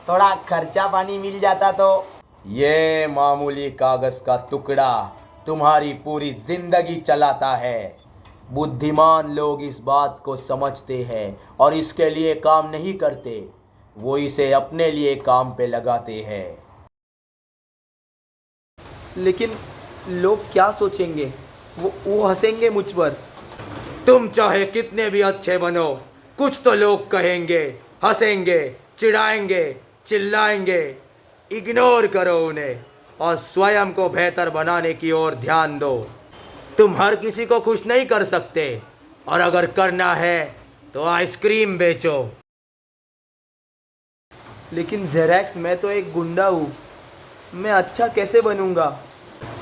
थोड़ा खर्चा पानी मिल जाता तो। ये मामूली कागज का टुकड़ा तुम्हारी पूरी जिंदगी चलाता है। बुद्धिमान लोग इस बात को समझते हैं और इसके लिए काम नहीं करते, वो इसे अपने लिए काम पे लगाते हैं। लेकिन लोग क्या सोचेंगे? वो हंसेंगे मुझ पर। तुम चाहे कितने भी अच्छे बनो, कुछ तो लोग कहेंगे, हंसेंगे, चिढ़ाएंगे, चिल्लाएंगे। इग्नोर करो उन्हें और स्वयं को बेहतर बनाने की ओर ध्यान दो। तुम हर किसी को खुश नहीं कर सकते, और अगर करना है तो आइसक्रीम बेचो। लेकिन जेरैक्स, मैं तो एक गुंडा हूँ, मैं अच्छा कैसे बनूंगा?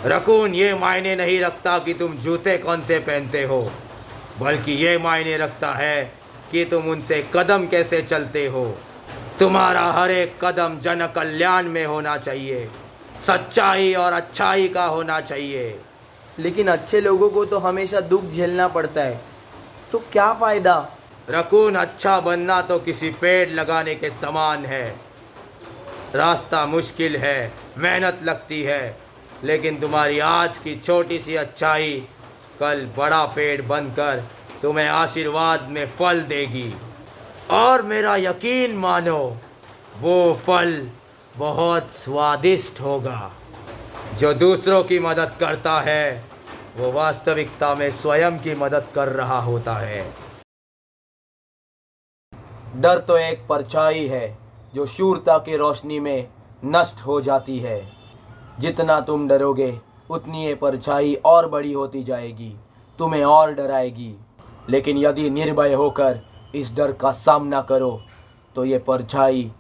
रकून, ये मायने नहीं रखता कि तुम जूते कौन से पहनते हो, बल्कि ये मायने रखता है कि तुम उनसे कदम कैसे चलते हो। तुम्हारा हर एक कदम जन कल्याण में होना चाहिए, सच्चाई और अच्छाई का होना चाहिए। लेकिन अच्छे लोगों को तो हमेशा दुख झेलना पड़ता है, तो क्या फ़ायदा? रकून, अच्छा बनना तो किसी पेड़ लगाने के समान है। रास्ता मुश्किल है, मेहनत लगती है, लेकिन तुम्हारी आज की छोटी सी अच्छाई कल बड़ा पेड़ बनकर तुम्हें आशीर्वाद में फल देगी। और मेरा यकीन मानो, वो फल बहुत स्वादिष्ट होगा। जो दूसरों की मदद करता है वो वास्तविकता में स्वयं की मदद कर रहा होता है। डर तो एक परछाई है जो शूरता की रोशनी में नष्ट हो जाती है। जितना तुम डरोगे उतनी ये परछाई और बड़ी होती जाएगी, तुम्हें और डराएगी। लेकिन यदि निर्भय होकर इस डर का सामना करो तो ये परछाई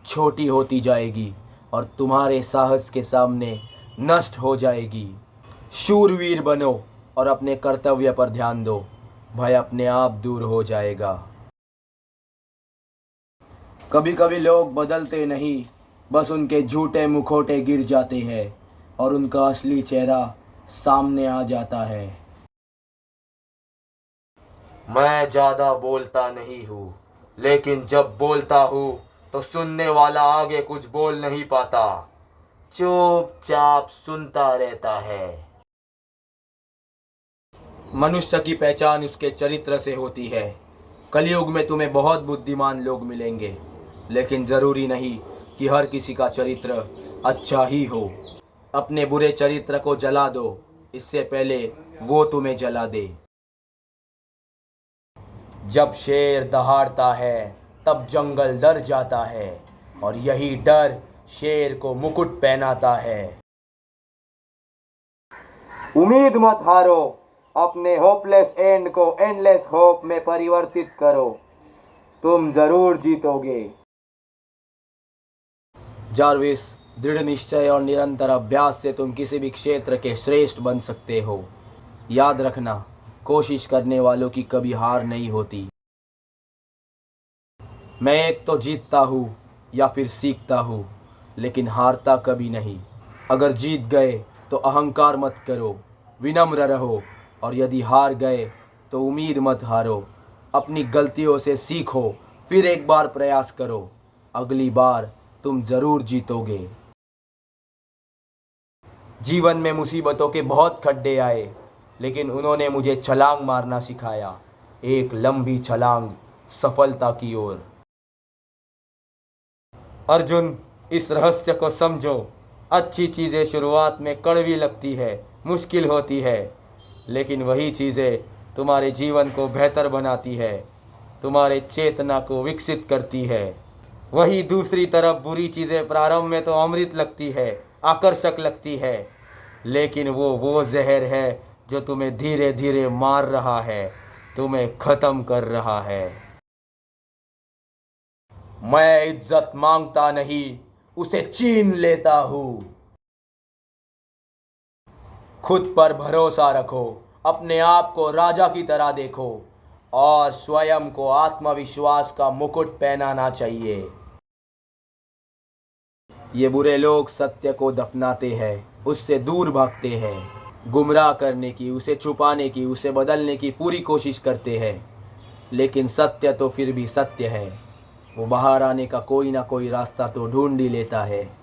छोटी होती जाएगी और तुम्हारे साहस के सामने नष्ट हो जाएगी। शूरवीर बनो और अपने कर्तव्य पर ध्यान दो, भय अपने आप दूर हो जाएगा। कभी कभी लोग बदलते नहीं, बस उनके झूठे मुखौटे गिर जाते हैं और उनका असली चेहरा सामने आ जाता है। मैं ज़्यादा बोलता नहीं हूँ, लेकिन जब बोलता हूँ तो सुनने वाला आगे कुछ बोल नहीं पाता, चुपचाप सुनता रहता है। मनुष्य की पहचान उसके चरित्र से होती है। कलयुग में तुम्हें बहुत बुद्धिमान लोग मिलेंगे, लेकिन ज़रूरी नहीं कि हर किसी का चरित्र अच्छा ही हो। अपने बुरे चरित्र को जला दो, इससे पहले वो तुम्हें जला दे। जब शेर दहाड़ता है तब जंगल डर जाता है, और यही डर शेर को मुकुट पहनाता है। उम्मीद मत हारो, अपने होपलेस एंड को एंडलेस होप में परिवर्तित करो, तुम जरूर जीतोगे। जार्विस, दृढ़ निश्चय और निरंतर अभ्यास से तुम किसी भी क्षेत्र के श्रेष्ठ बन सकते हो। याद रखना, कोशिश करने वालों की कभी हार नहीं होती। मैं एक तो जीतता हूँ या फिर सीखता हूँ, लेकिन हारता कभी नहीं। अगर जीत गए तो अहंकार मत करो, विनम्र रहो, और यदि हार गए तो उम्मीद मत हारो। अपनी गलतियों से सीखो, फिर एक बार प्रयास करो, अगली बार तुम ज़रूर जीतोगे। जीवन में मुसीबतों के बहुत खड्डे आए, लेकिन उन्होंने मुझे छलांग मारना सिखाया, एक लंबी छलांग सफलता की ओर। अर्जुन, इस रहस्य को समझो। अच्छी चीज़ें शुरुआत में कड़वी लगती है, मुश्किल होती है, लेकिन वही चीज़ें तुम्हारे जीवन को बेहतर बनाती है, तुम्हारे चेतना को विकसित करती है। वही दूसरी तरफ बुरी चीज़ें प्रारंभ में तो अमृत लगती है, आकर्षक लगती है, लेकिन वो जहर है जो तुम्हें धीरे धीरे मार रहा है, तुम्हें ख़त्म कर रहा है। मैं इज्जत मांगता नहीं, उसे छीन लेता हूँ। खुद पर भरोसा रखो, अपने आप को राजा की तरह देखो, और स्वयं को आत्मविश्वास का मुकुट पहनाना चाहिए। ये बुरे लोग सत्य को दफनाते हैं, उससे दूर भागते हैं, गुमराह करने की, उसे छुपाने की, उसे बदलने की पूरी कोशिश करते हैं, लेकिन सत्य तो फिर भी सत्य है। वो बाहर आने का कोई ना कोई रास्ता तो ढूंढ ही लेता है।